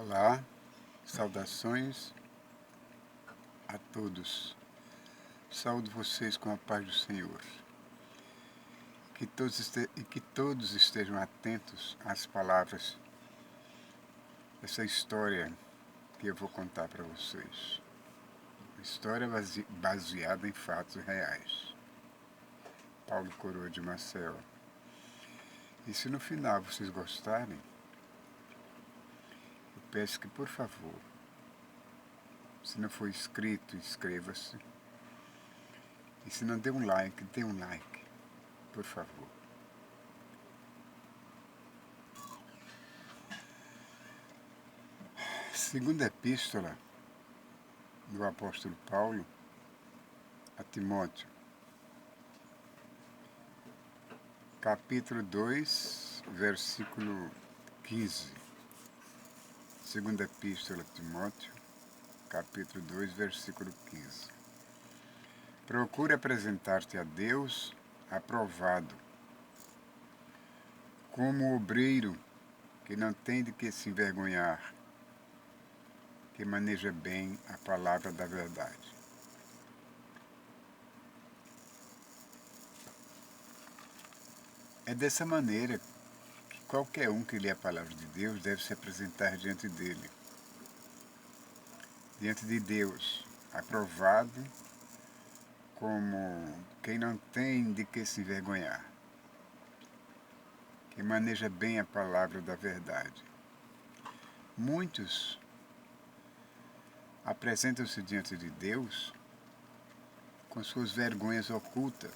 Olá, saudações a todos. Saúdo vocês com a paz do Senhor. Que todos estejam atentos às palavras dessa história que eu vou contar para vocês. História baseada em fatos reais. Paulo Coroa de Maceió. E se no final vocês gostarem, eu peço que, por favor, se não for inscrito, inscreva-se. E se não deu um like, dê um like, por favor. Segunda epístola do apóstolo Paulo a Timóteo, capítulo 2, versículo 15. Segunda epístola a Timóteo, capítulo 2, versículo 15. Procure apresentar-te a Deus aprovado, como obreiro que não tem de que se envergonhar, que maneja bem a palavra da verdade. É dessa maneira que qualquer um que lê a palavra de Deus deve se apresentar diante dele, diante de Deus, aprovado como quem não tem de que se envergonhar, que maneja bem a palavra da verdade. Muitos apresentam-se diante de Deus com suas vergonhas ocultas,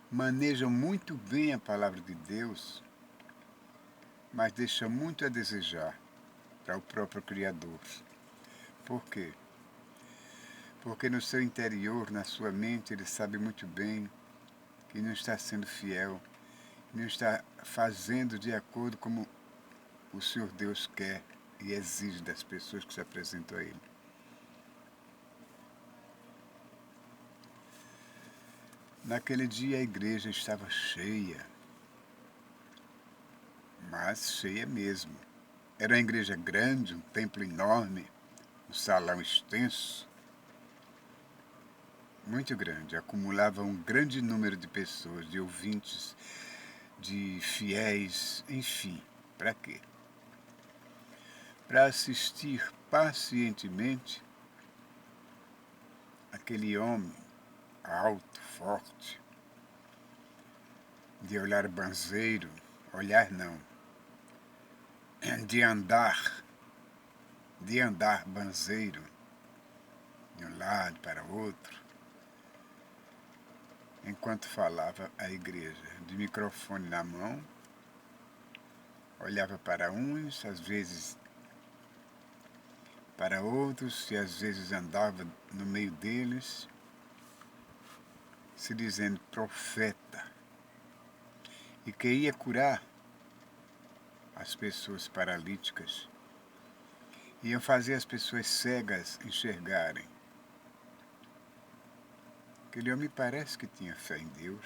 manejam muito bem a palavra de Deus, mas deixam muito a desejar para o próprio Criador. Por quê? Porque no seu interior, na sua mente, ele sabe muito bem que não está sendo fiel, não está fazendo de acordo como o Senhor Deus quer e exige das pessoas que se apresentam a Ele. Naquele dia a igreja estava cheia, mas cheia mesmo. Era uma igreja grande, um templo enorme, um salão extenso, muito grande, acumulava um grande número de pessoas, de ouvintes, de fiéis, enfim, para quê? Para assistir pacientemente aquele homem alto, forte, de olhar banzeiro, olhar não, de andar banzeiro, de um lado para o outro, enquanto falava à igreja, de microfone na mão, olhava para uns, às vezes para outros, e às vezes andava no meio deles, se dizendo profeta, e que ia curar as pessoas paralíticas, iam fazer as pessoas cegas enxergarem. Aquele homem parece que tinha fé em Deus,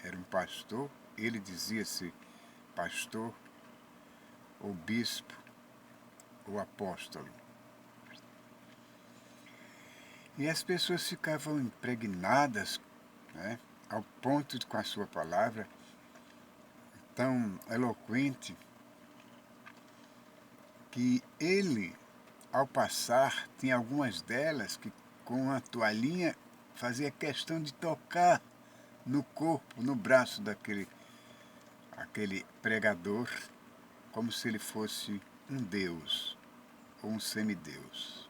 era um pastor, ele dizia-se pastor, ou bispo, ou apóstolo. E as pessoas ficavam impregnadas, né, ao ponto de, com a sua palavra tão eloquente, que ele, ao passar, tinha algumas delas que com a toalhinha fazia questão de tocar no corpo, no braço daquele pregador, como se ele fosse um deus ou um semideus.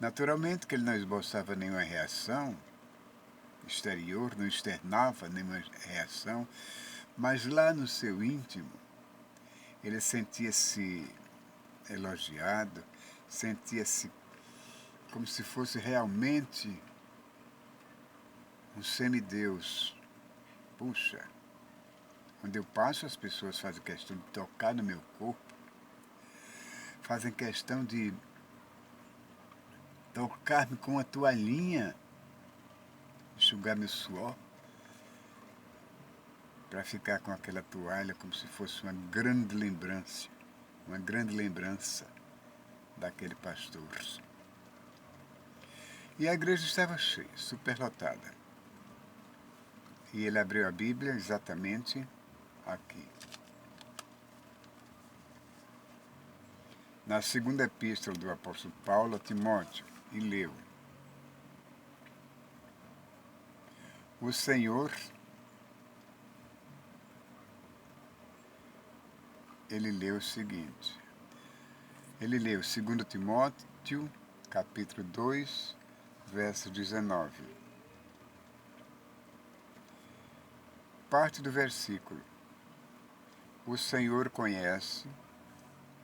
Naturalmente que ele não esboçava nenhuma reação exterior, não externava nenhuma reação, mas lá no seu íntimo ele sentia-se elogiado, sentia-se como se fosse realmente um semideus. Puxa, quando eu passo as pessoas fazem questão de tocar no meu corpo, fazem questão de tocar-me com a toalhinha, enxugar meu suor. para ficar com aquela toalha como se fosse uma grande lembrança daquele pastor. E a igreja estava cheia, superlotada. E ele abriu a Bíblia exatamente aqui. Na segunda epístola do apóstolo Paulo a Timóteo, e leu: O Senhor, ele leu o seguinte, ele leu 2 Timóteo, capítulo 2, verso 19. Parte do versículo: O Senhor conhece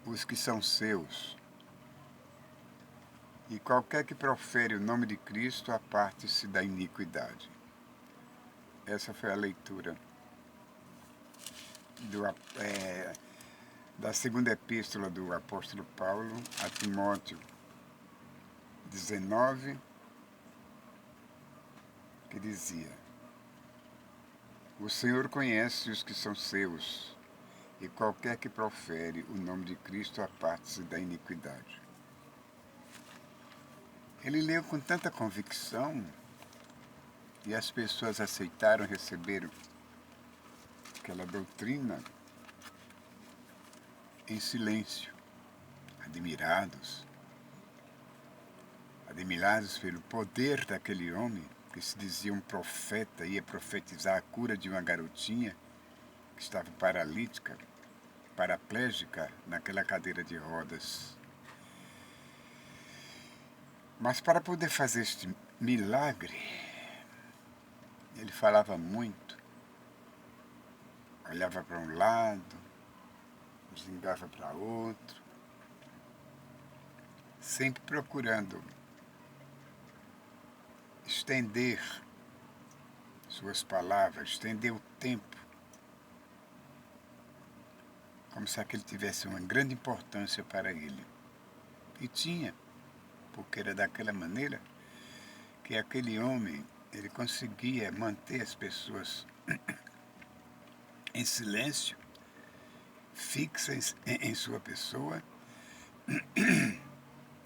os que são seus, e qualquer que profere o nome de Cristo aparte-se da iniquidade. Essa foi a leitura da segunda epístola do apóstolo Paulo a Timóteo 19, que dizia: O Senhor conhece os que são seus, e qualquer que profere o nome de Cristo aparte-se da iniquidade. Ele leu com tanta convicção e as pessoas aceitaram receber aquela doutrina em silêncio, admirados pelo poder daquele homem que se dizia um profeta, ia profetizar a cura de uma garotinha que estava paraplégica naquela cadeira de rodas. Mas para poder fazer este milagre, ele falava muito, olhava para um lado, zingava para outro, sempre procurando estender suas palavras, estender o tempo, como se aquilo tivesse uma grande importância para ele. E tinha, porque era daquela maneira que aquele homem, ele conseguia manter as pessoas em silêncio, fixas em sua pessoa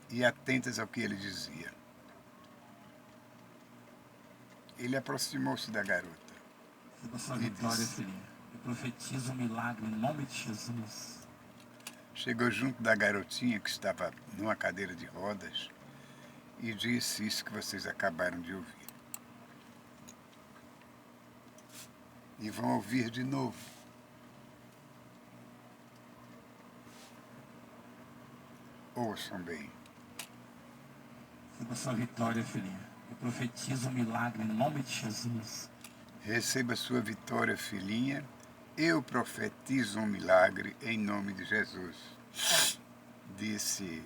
e atentas ao que ele dizia. Ele aproximou-se da garota. Da sua vitória, filhinha. Eu profetizo um milagre em nome de Jesus. Chegou junto da garotinha que estava numa cadeira de rodas e disse isso que vocês acabaram de ouvir. E vão ouvir de novo. Ouçam bem. Da sua vitória, filhinha. Eu profetizo um milagre em nome de Jesus. Receba sua vitória, filhinha. Eu profetizo um milagre em nome de Jesus, disse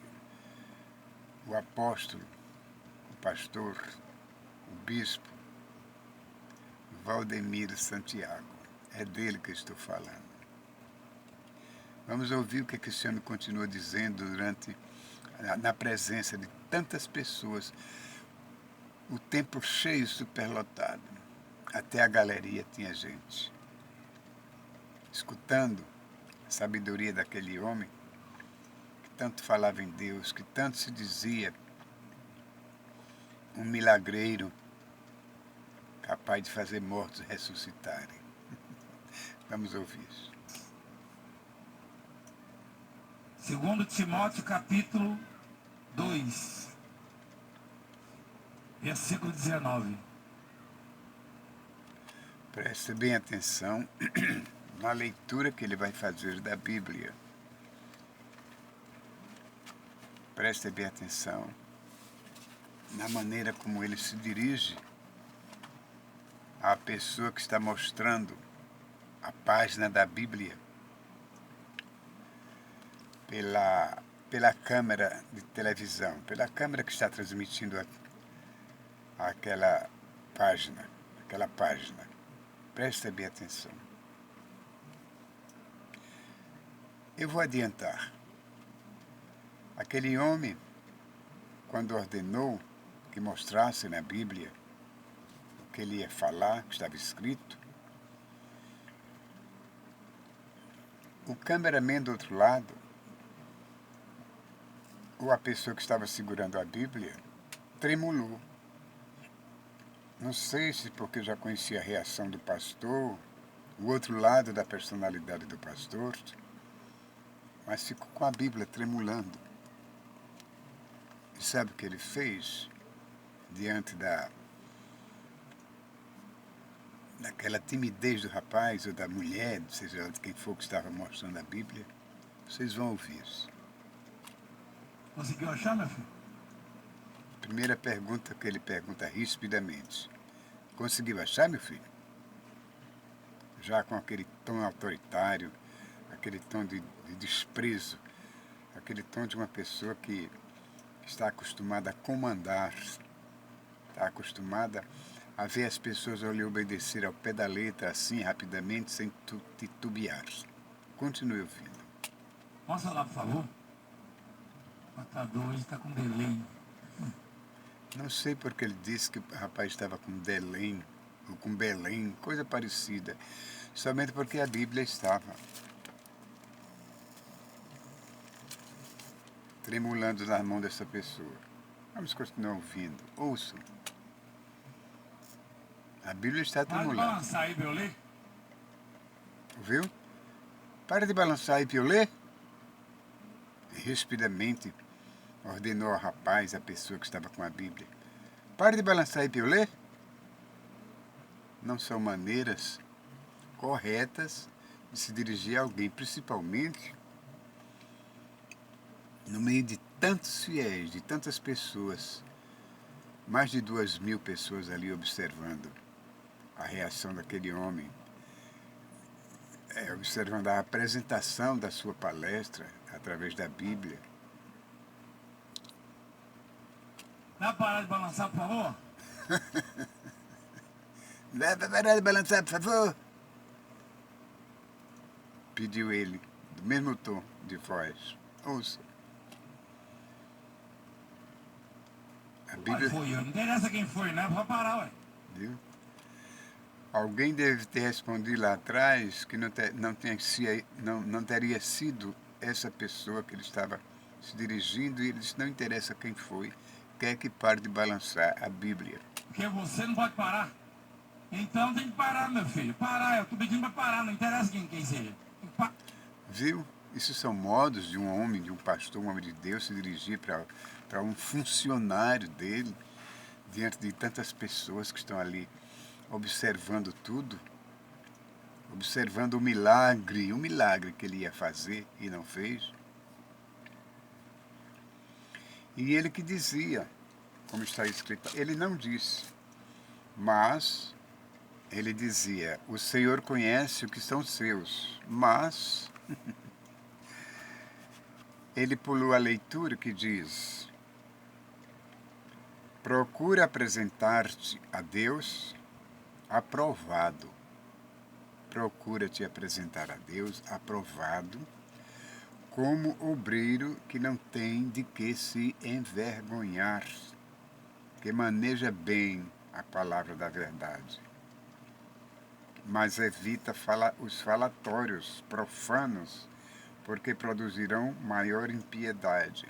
o apóstolo, o pastor, o bispo Valdemiro Santiago. É dele que eu estou falando. Vamos ouvir o que esse homem continua dizendo na presença de tantas pessoas, o templo cheio, superlotado. Até a galeria tinha gente, escutando a sabedoria daquele homem que tanto falava em Deus, que tanto se dizia um milagreiro capaz de fazer mortos ressuscitarem. Vamos ouvir isso. 2 Timóteo capítulo 2, versículo 19. Preste bem atenção na leitura que ele vai fazer da Bíblia. Preste bem atenção na maneira como ele se dirige à pessoa que está mostrando a página da Bíblia pela câmera de televisão, pela câmera que está transmitindo aquela página. Preste bem atenção. Eu vou adiantar. Aquele homem, quando ordenou que mostrasse na Bíblia o que ele ia falar, que estava escrito, O cameraman do outro lado, ou a pessoa que estava segurando a Bíblia, tremulou. Não sei se porque já conhecia a reação do pastor, o outro lado da personalidade do pastor, mas ficou com a Bíblia tremulando. E sabe o que ele fez? Diante daquela timidez do rapaz ou da mulher, seja lá de quem for que estava mostrando a Bíblia, vocês vão ouvir isso. Conseguiu achar, meu filho? Primeira pergunta que ele pergunta rispidamente. Conseguiu achar, meu filho? Já com aquele tom autoritário, aquele tom de desprezo, aquele tom de uma pessoa que está acostumada a comandar, está acostumada a ver as pessoas lhe obedecer ao pé da letra, assim, rapidamente, sem titubear. Continue ouvindo. Mostra lá, por favor. O matador hoje está com delay. Não sei porque ele disse que o rapaz estava com Belém, ou com Belém, coisa parecida. Somente porque a Bíblia estava tremulando na mão dessa pessoa. Vamos continuar ouvindo. Ouçam. A Bíblia está Para de tremulando. balançar aí, Beolê. Viu? Para de balançar aí, Piolê. E rispidamente ordenou ao rapaz, a pessoa que estava com a Bíblia. Para de balançar aí, Piolê. Não são maneiras corretas de se dirigir a alguém, principalmente no meio de tantos fiéis, de tantas pessoas, mais de 2.000 pessoas ali observando a reação daquele homem, observando a apresentação da sua palestra através da Bíblia. Dá para parar de balançar, por favor? Dá para parar de balançar, por favor? Pediu ele, do mesmo tom de voz. Ouça. A Bíblia... Foi eu. Não interessa quem foi, né? Pode parar, ué. Viu? Alguém deve ter respondido lá atrás que não teria sido essa pessoa que ele estava se dirigindo, e ele disse, não interessa quem foi, quer que pare de balançar a Bíblia. Porque você não pode parar. Então tem que parar, meu filho. Parar, eu estou pedindo para parar, não interessa quem seja. Viu? Isso são modos de um homem, de um pastor, um homem de Deus, se dirigir para um funcionário dele, diante de tantas pessoas que estão ali observando tudo, observando o milagre que ele ia fazer e não fez. E ele que dizia, como está escrito, ele não disse, mas ele dizia, o Senhor conhece o que são seus, mas ele pulou a leitura que diz, procura apresentar-te a Deus aprovado. Procura te apresentar a Deus aprovado, como obreiro que não tem de que se envergonhar, que maneja bem a palavra da verdade, mas evita os falatórios profanos, porque produzirão maior impiedade.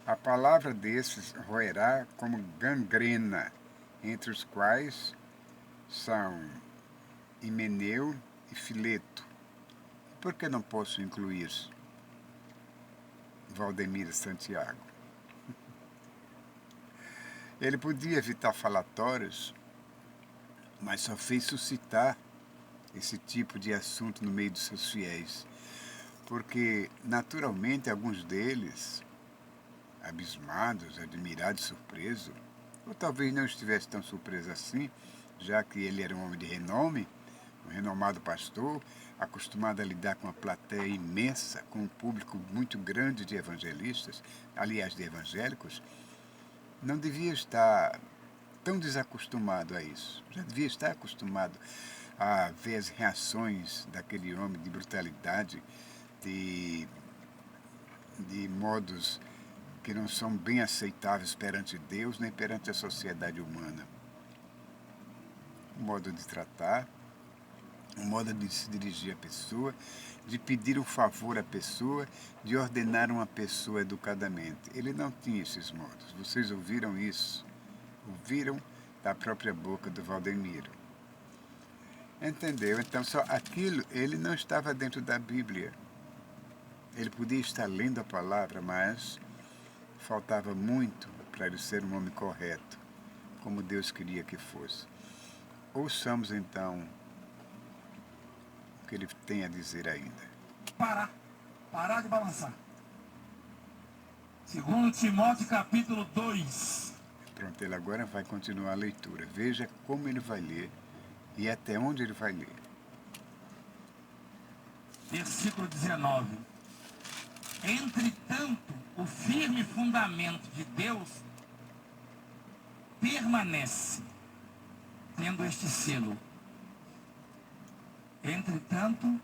A palavra desses roerá como gangrena, entre os quais são Himeneu e Fileto. Por que não posso incluir Valdemir e Santiago? Ele podia evitar falatórios, mas só fez suscitar esse tipo de assunto no meio dos seus fiéis, porque naturalmente alguns deles, abismados, admirados, surpresos, ou talvez não estivesse tão surpreso assim, já que ele era um homem de renome, um renomado pastor, acostumado a lidar com uma plateia imensa, com um público muito grande de evangelistas, aliás, de evangélicos, não devia estar tão desacostumado a isso. Já devia estar acostumado a ver as reações daquele homem de brutalidade, de modos que não são bem aceitáveis perante Deus nem perante a sociedade humana. Um modo de tratar, um modo de se dirigir à pessoa, de pedir um favor à pessoa, de ordenar uma pessoa educadamente. Ele não tinha esses modos. Vocês ouviram isso? Ouviram da própria boca do Valdemiro. Entendeu? Então, só aquilo, ele não estava dentro da Bíblia. Ele podia estar lendo a palavra, mas faltava muito para ele ser um homem correto, como Deus queria que fosse. Ouçamos, então, o que ele tem a dizer ainda. Parar de balançar. 2 Timóteo capítulo 2. Pronto, ele agora vai continuar a leitura. Veja como ele vai ler e até onde ele vai ler. Versículo 19. Entretanto, o firme fundamento de Deus permanece, tendo este selo. Entretanto,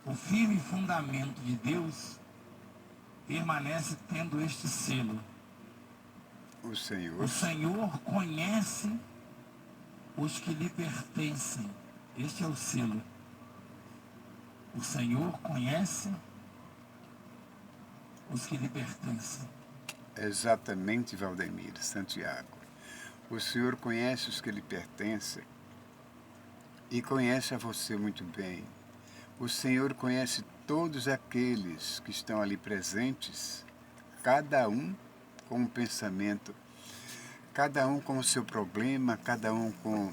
o firme fundamento de Deus permanece, tendo este selo. O Senhor. O Senhor conhece os que lhe pertencem. Este é o selo. O Senhor conhece os que lhe pertencem. Exatamente, Valdemir, Santiago. O Senhor conhece os que lhe pertencem e conhece a você muito bem. O Senhor conhece todos aqueles que estão ali presentes, cada um com um pensamento, cada um com o seu problema, cada um com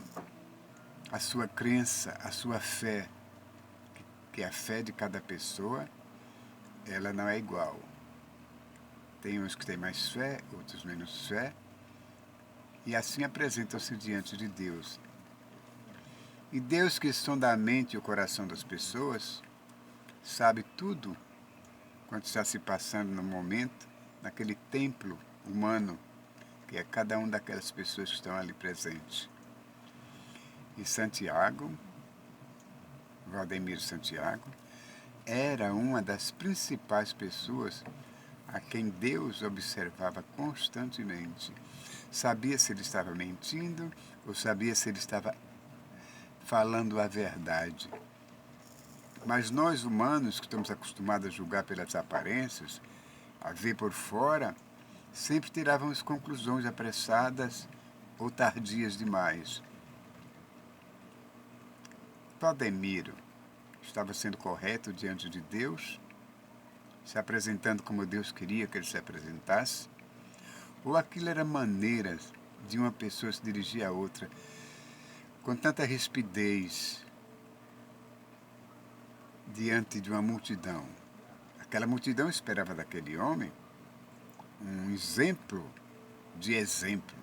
a sua crença, a sua fé, que a fé de cada pessoa, ela não é igual. Tem uns que têm mais fé, outros menos fé, e assim apresentam-se diante de Deus. E Deus, que sonda a mente e o coração das pessoas, sabe tudo quanto está se passando no momento, naquele templo humano, que é cada uma daquelas pessoas que estão ali presentes. E Santiago, Valdemiro Santiago, era uma das principais pessoas a quem Deus observava constantemente. Sabia se ele estava mentindo ou sabia se ele estava falando a verdade. Mas nós humanos, que estamos acostumados a julgar pelas aparências, a ver por fora, sempre tirávamos conclusões apressadas ou tardias demais. Valdemiro estava sendo correto diante de Deus, se apresentando como Deus queria que ele se apresentasse, ou aquilo era maneiras de uma pessoa se dirigir a outra com tanta rispidez diante de uma multidão. Aquela multidão esperava daquele homem um exemplo de exemplo.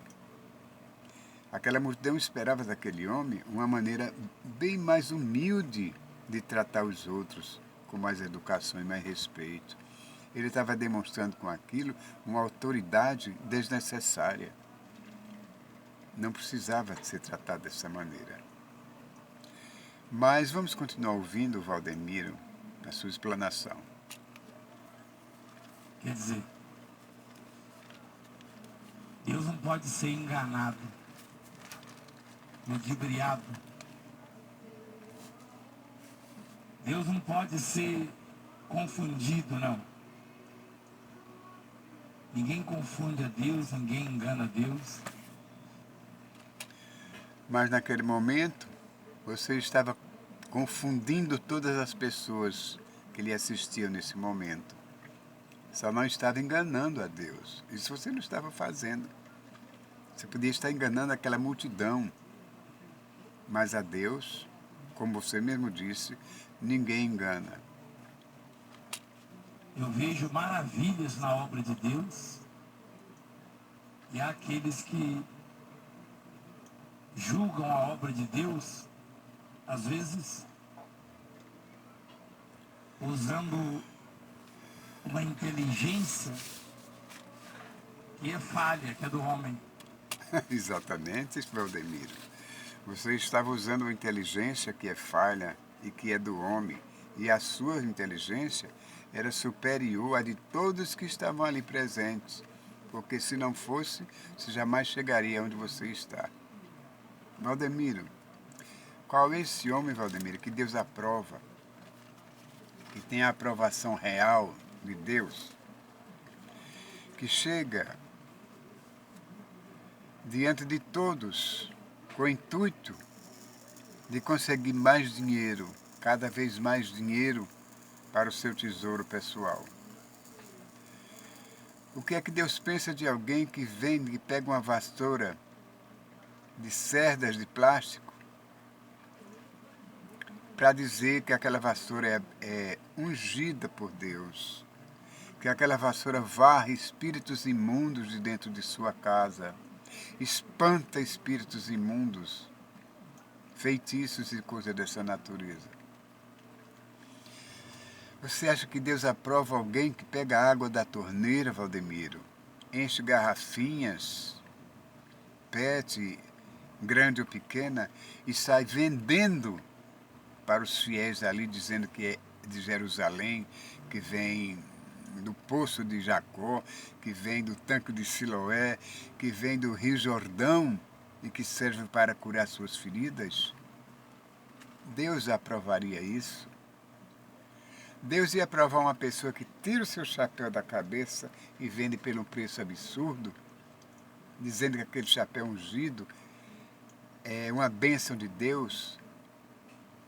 Aquela multidão esperava daquele homem uma maneira bem mais humilde de tratar os outros, com mais educação e mais respeito. Ele estava demonstrando com aquilo uma autoridade desnecessária. Não precisava ser tratado dessa maneira. Mas vamos continuar ouvindo o Valdemiro na sua explanação. Quer dizer, Deus não pode ser enganado, ludibriado. Deus não pode ser confundido, não. Ninguém confunde a Deus, ninguém engana a Deus. Mas naquele momento, você estava confundindo todas as pessoas que lhe assistiam nesse momento. Só não estava enganando a Deus. Isso você não estava fazendo. Você podia estar enganando aquela multidão. Mas a Deus, como você mesmo disse, ninguém engana. Eu vejo maravilhas na obra de Deus. E há aqueles que julgam a obra de Deus, às vezes, usando uma inteligência que é falha, que é do homem. Exatamente, Valdemiro. Você estava usando uma inteligência que é falha e que é do homem. E a sua inteligência era superior à de todos que estavam ali presentes. Porque se não fosse, você jamais chegaria onde você está. Valdemiro, Qual é esse homem, Valdemiro, que Deus aprova, que tem a aprovação real de Deus, que chega diante de todos com o intuito de conseguir mais dinheiro, cada vez mais dinheiro para o seu tesouro pessoal? O que é que Deus pensa de alguém que vende, que pega uma vassoura de cerdas de plástico para dizer que aquela vassoura é ungida por Deus, que aquela vassoura varre espíritos imundos de dentro de sua casa, espanta espíritos imundos, feitiços e coisas dessa natureza? Você acha que Deus aprova alguém que pega a água da torneira, Valdemiro, enche garrafinhas, PET, grande ou pequena, e sai vendendo para os fiéis ali, dizendo que é de Jerusalém, que vem do poço de Jacó, que vem do tanque de Siloé, que vem do Rio Jordão e que serve para curar suas feridas? Deus aprovaria isso? Deus ia aprovar uma pessoa que tira o seu chapéu da cabeça e vende pelo um preço absurdo, dizendo que aquele chapéu ungido é uma bênção de Deus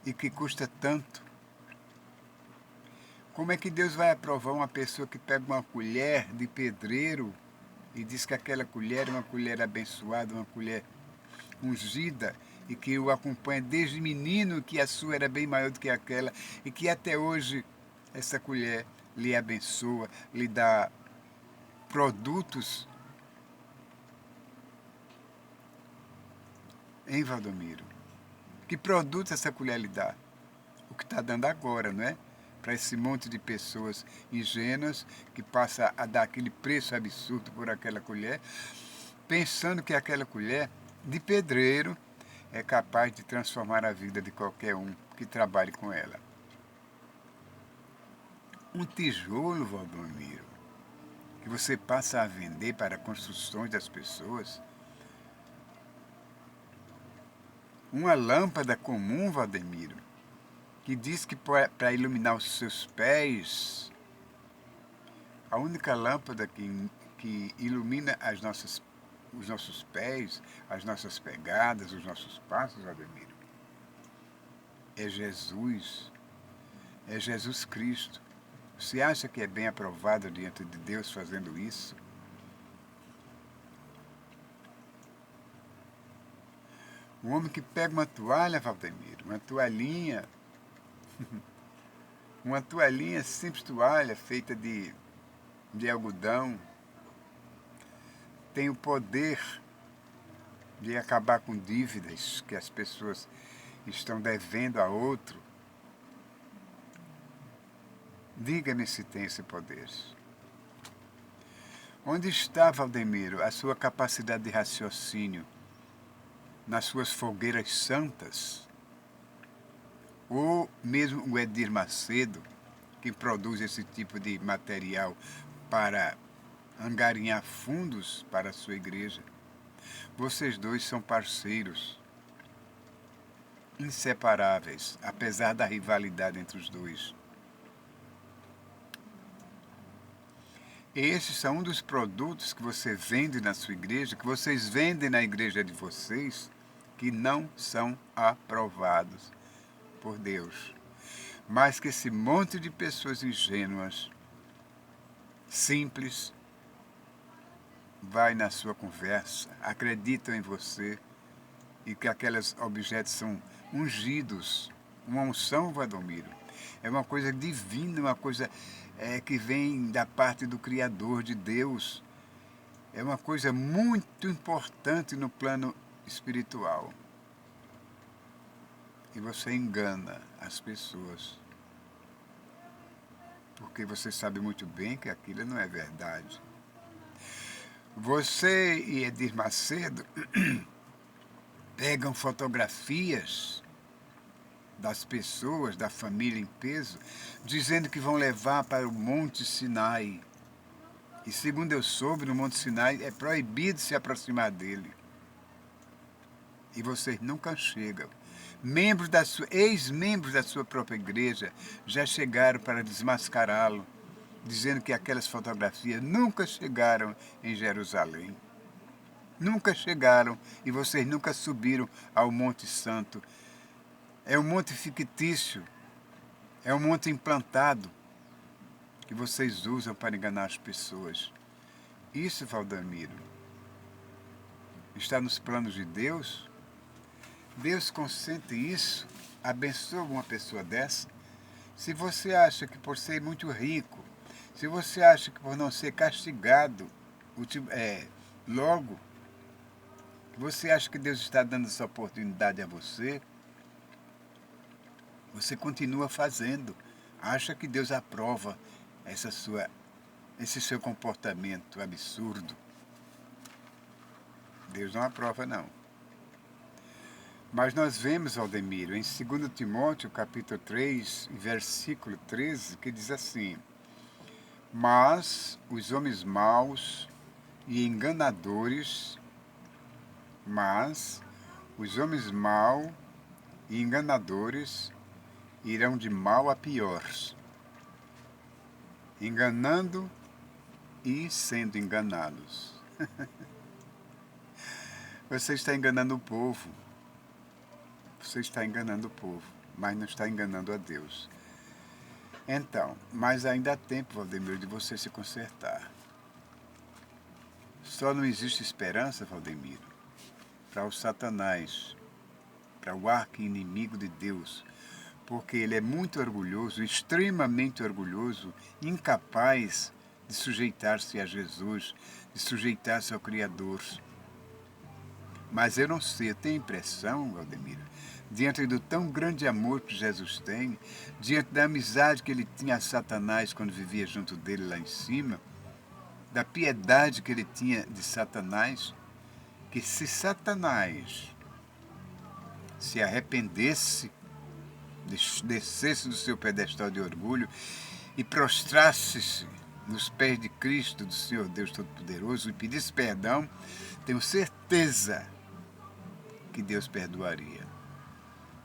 e que custa tanto? Como é que Deus vai aprovar uma pessoa que pega uma colher de pedreiro e diz que aquela colher é uma colher abençoada, uma colher ungida, e que o acompanha desde menino, que a sua era bem maior do que aquela, e que até hoje essa colher lhe abençoa, lhe dá produtos? Hein, Valdomiro? Que produto essa colher lhe dá? O que está dando agora, não é? Para esse monte de pessoas ingênuas que passa a dar aquele preço absurdo por aquela colher, pensando que aquela colher de pedreiro é capaz de transformar a vida de qualquer um que trabalhe com ela. Um tijolo, Valdomiro, que você passa a vender para construções das pessoas. Uma lâmpada comum, Valdemiro, que diz que para iluminar os seus pés, a única lâmpada que ilumina os nossos pés, as nossas pegadas, os nossos passos, Valdemiro, é Jesus Cristo. Você acha que é bem aprovado diante de Deus fazendo isso? Um homem que pega uma toalha, Valdemiro, uma toalhinha, uma toalhinha, simples toalha, feita de algodão, tem o poder de acabar com dívidas que as pessoas estão devendo a outro. Diga-me se tem esse poder. Onde está, Valdemiro, a sua capacidade de raciocínio? Nas suas fogueiras santas? Ou mesmo o Edir Macedo, que produz esse tipo de material para angariar fundos para a sua igreja? Vocês dois são parceiros inseparáveis, apesar da rivalidade entre os dois. Esses são um dos produtos que você vende na sua igreja, que vocês vendem na igreja de vocês, que não são aprovados por Deus. Mas que esse monte de pessoas ingênuas, simples, vai na sua conversa, acreditam em você e que aqueles objetos são ungidos. Uma unção, Valdomiro, é uma coisa divina, uma coisa que vem da parte do Criador, de Deus. É uma coisa muito importante no plano espiritual. E você engana as pessoas, porque você sabe muito bem que aquilo não é verdade. Você e Edir Macedo pegam fotografias das pessoas, da família em peso, dizendo que vão levar para o Monte Sinai. E segundo eu soube, no Monte Sinai é proibido se aproximar dele. E vocês nunca chegam. ex-membros da sua própria igreja já chegaram para desmascará-lo, dizendo que aquelas fotografias nunca chegaram em Jerusalém. Nunca chegaram e vocês nunca subiram ao Monte Santo. É um monte fictício, é um monte implantado que vocês usam para enganar as pessoas. Isso, Valdemiro, está nos planos de Deus? Deus consente isso? Abençoa uma pessoa dessa? Se você acha que por ser muito rico, se você acha que por não ser castigado logo, você acha que Deus está dando essa oportunidade a você, você continua fazendo. Acha que Deus aprova esse seu comportamento absurdo. Deus não aprova, não. Mas nós vemos, Valdemiro, em 2 Timóteo, capítulo 3, versículo 13, que diz assim: mas os homens maus e enganadores irão de mal a pior, enganando e sendo enganados. Você está enganando o povo. Você está enganando o povo, mas não está enganando a Deus. Então, mas ainda há tempo, Valdemiro, de você se consertar. Só não existe esperança, Valdemiro, para o Satanás, para o arqui-inimigo de Deus, porque ele é muito orgulhoso, extremamente orgulhoso, incapaz de sujeitar-se a Jesus, de sujeitar-se ao Criador. Mas eu não sei, eu tenho a impressão, Valdemiro, diante do tão grande amor que Jesus tem, diante da amizade que ele tinha a Satanás quando vivia junto dele lá em cima, da piedade que ele tinha de Satanás, que se Satanás se arrependesse, descesse do seu pedestal de orgulho e prostrasse-se nos pés de Cristo, do Senhor Deus Todo-Poderoso, e pedisse perdão, tenho certeza que Deus perdoaria.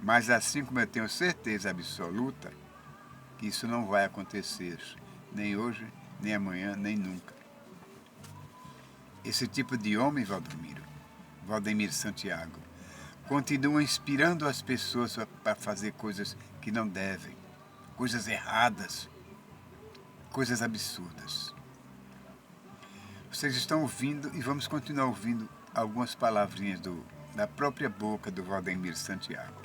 Mas assim como eu tenho certeza absoluta que isso não vai acontecer, nem hoje, nem amanhã, nem nunca. Esse tipo de homem, Valdemiro Santiago, continua inspirando as pessoas para fazer coisas que não devem, coisas erradas, coisas absurdas. Vocês estão ouvindo, e vamos continuar ouvindo, algumas palavrinhas da própria boca do Valdemiro Santiago.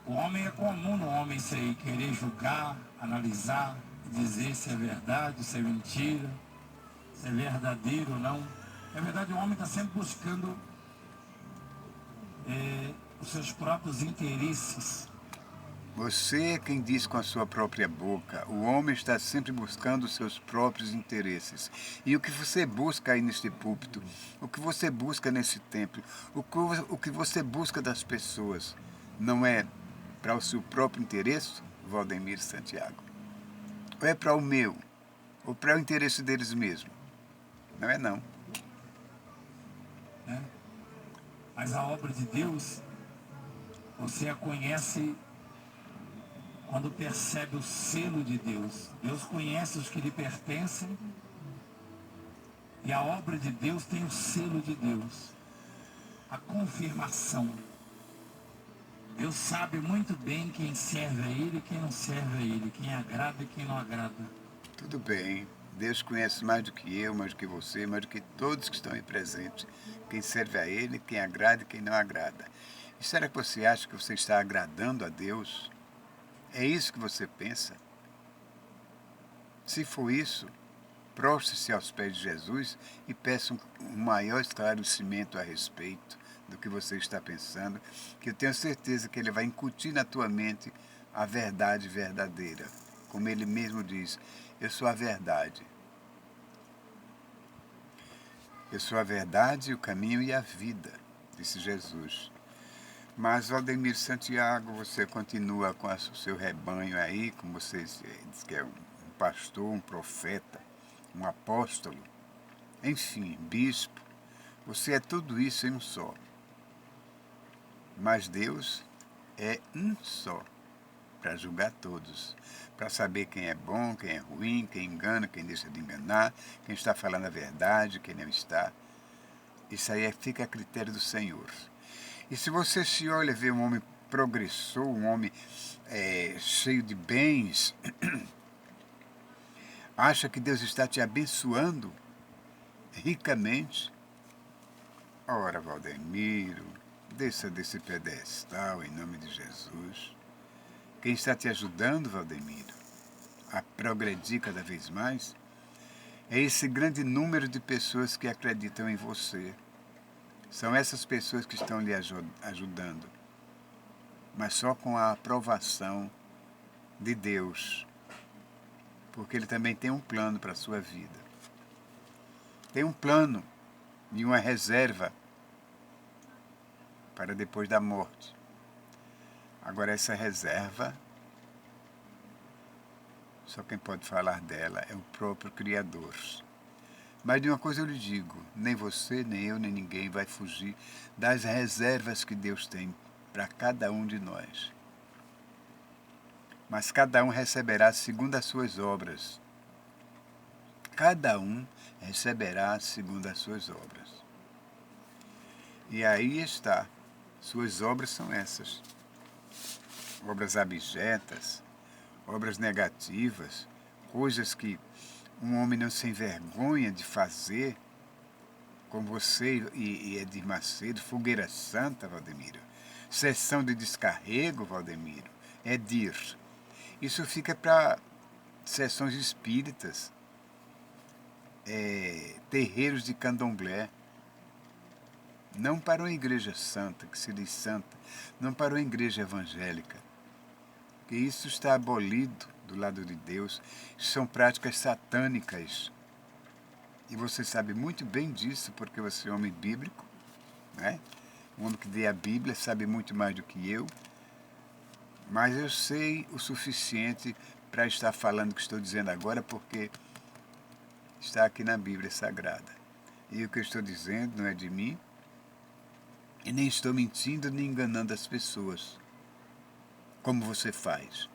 O homem é comum no homem isso aí, querer julgar, analisar, dizer se é verdade, se é mentira, se é verdadeiro ou não. Na verdade, o homem está sempre buscando os seus próprios interesses. Você é quem diz com a sua própria boca. O homem está sempre buscando os seus próprios interesses. E o que você busca aí neste púlpito, o que você busca nesse templo, o que você busca das pessoas, não é para o seu próprio interesse, Valdemiro Santiago? Ou é para o meu? Ou para o interesse deles mesmos? Não é não. Né? Mas a obra de Deus, você a conhece quando percebe o selo de Deus. Deus conhece os que lhe pertencem e a obra de Deus tem o selo de Deus, a confirmação. Deus sabe muito bem quem serve a Ele e quem não serve a Ele, quem agrada e quem não agrada. Tudo bem. Deus conhece mais do que eu, mais do que você, mais do que todos que estão aí presentes. Quem serve a Ele, quem agrada e quem não agrada. E será que você acha que você está agradando a Deus? É isso que você pensa? Se for isso, prostre-se aos pés de Jesus e peça um maior esclarecimento a respeito do que você está pensando, que eu tenho certeza que ele vai incutir na tua mente a verdade verdadeira. Como ele mesmo diz, eu sou a verdade. Eu sou a verdade, o caminho e a vida, disse Jesus. Mas, Valdemiro Santiago, você continua com o seu rebanho aí, como você diz que é um pastor, um profeta, um apóstolo, enfim, bispo. Você é tudo isso em um só. Mas Deus é um só, para julgar todos, para saber quem é bom, quem é ruim, quem engana, quem deixa de enganar, quem está falando a verdade, quem não está. Isso aí fica a critério do Senhor. E se você se olha e vê um homem progressor, um homem cheio de bens, acha que Deus está te abençoando ricamente, ora, Valdemiro, desça desse pedestal em nome de Jesus. Quem está te ajudando, Valdemiro, a progredir cada vez mais, é esse grande número de pessoas que acreditam em você. São essas pessoas que estão lhe ajudando, mas só com a aprovação de Deus, porque Ele também tem um plano para a sua vida. Tem um plano e uma reserva para depois da morte. Agora, essa reserva, só quem pode falar dela é o próprio Criador. Mas de uma coisa eu lhe digo, nem você, nem eu, nem ninguém vai fugir das reservas que Deus tem para cada um de nós. Mas cada um receberá segundo as suas obras. Cada um receberá segundo as suas obras. E aí está. Suas obras são essas. Obras abjetas, obras negativas, coisas que um homem não se envergonha de fazer, como você e Edir Macedo, Fogueira Santa, Valdemiro, sessão de descarrego, Valdemiro, Edir. Isso fica para sessões espíritas, terreiros de candomblé, não para uma igreja santa, que se diz santa, não para uma igreja evangélica. Que isso está abolido do lado de Deus, são práticas satânicas. E você sabe muito bem disso, porque você é um homem bíblico, né? Um homem que lê a Bíblia, sabe muito mais do que eu, mas eu sei o suficiente para estar falando o que estou dizendo agora, porque está aqui na Bíblia Sagrada. E o que eu estou dizendo não é de mim, e nem estou mentindo nem enganando as pessoas, como você faz.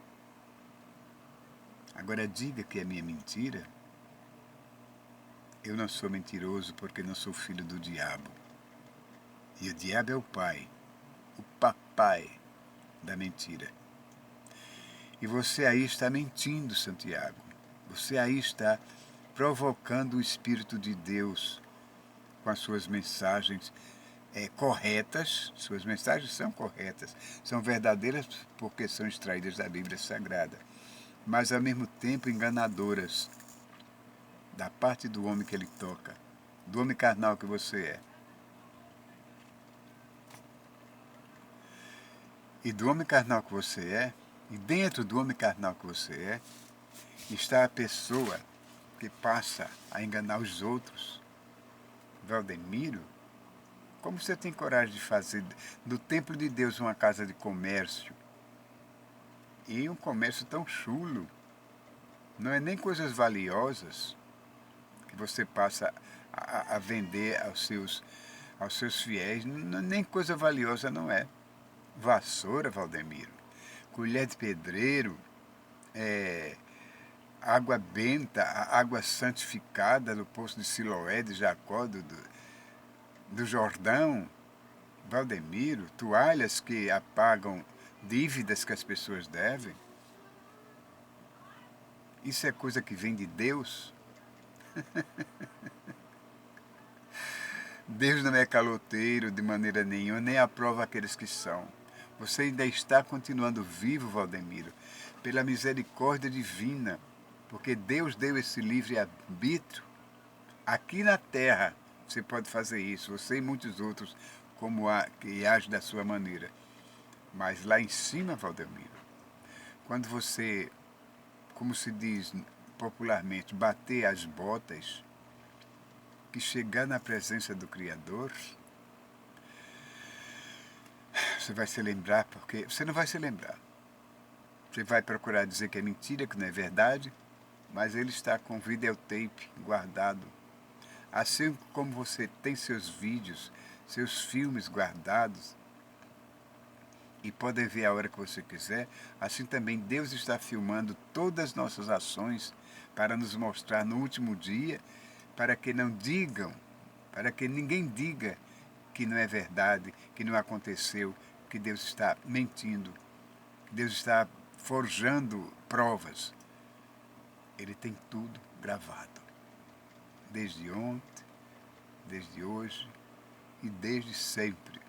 Agora diga que é minha mentira. Eu não sou mentiroso porque não sou filho do diabo. E o diabo é o pai, o papai da mentira. E você aí está mentindo, Santiago. Você aí está provocando o Espírito de Deus com as suas mensagens corretas. Suas mensagens são corretas, são verdadeiras porque são extraídas da Bíblia Sagrada, mas ao mesmo tempo enganadoras da parte do homem que ele toca, do homem carnal que você é. E do homem carnal que você é, e dentro do homem carnal que você é, está a pessoa que passa a enganar os outros. Valdemiro, como você tem coragem de fazer do templo de Deus uma casa de comércio? E um comércio tão chulo, não é nem coisas valiosas que você passa a vender aos seus fiéis, nem coisa valiosa não é. Vassoura, Valdemiro, colher de pedreiro, água benta, água santificada do poço de Siloé, de Jacó, do Jordão, Valdemiro, toalhas que apagam dívidas que as pessoas devem. Isso é coisa que vem de Deus? Deus não é caloteiro de maneira nenhuma, nem aprova aqueles que são. Você ainda está continuando vivo, Valdemiro, pela misericórdia divina, porque Deus deu esse livre-arbítrio. Aqui na terra você pode fazer isso, você e muitos outros que agem da sua maneira. Mas lá em cima, Valdemiro, quando você, como se diz popularmente, bater as botas, que chegar na presença do Criador, você vai se lembrar, porque você não vai se lembrar. Você vai procurar dizer que é mentira, que não é verdade, mas ele está com videotape guardado Assim como você tem seus vídeos, seus filmes guardados e pode ver a hora que você quiser, assim também Deus está filmando todas as nossas ações para nos mostrar no último dia, para que não digam, para que ninguém diga que não é verdade, que não aconteceu, que Deus está mentindo, que Deus está forjando provas. Ele tem tudo gravado, desde ontem, desde hoje e desde sempre.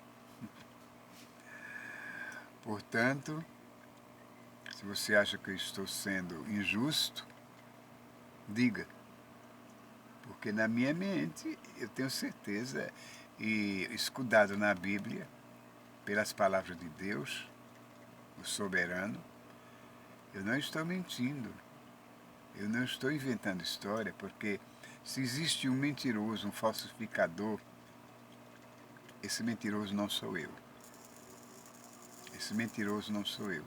Portanto, se você acha que eu estou sendo injusto, diga. Porque na minha mente, eu tenho certeza, e escudado na Bíblia, pelas palavras de Deus, o soberano, eu não estou mentindo. Eu não estou inventando história, porque se existe um mentiroso, um falsificador, esse mentiroso não sou eu. Esse mentiroso não sou eu.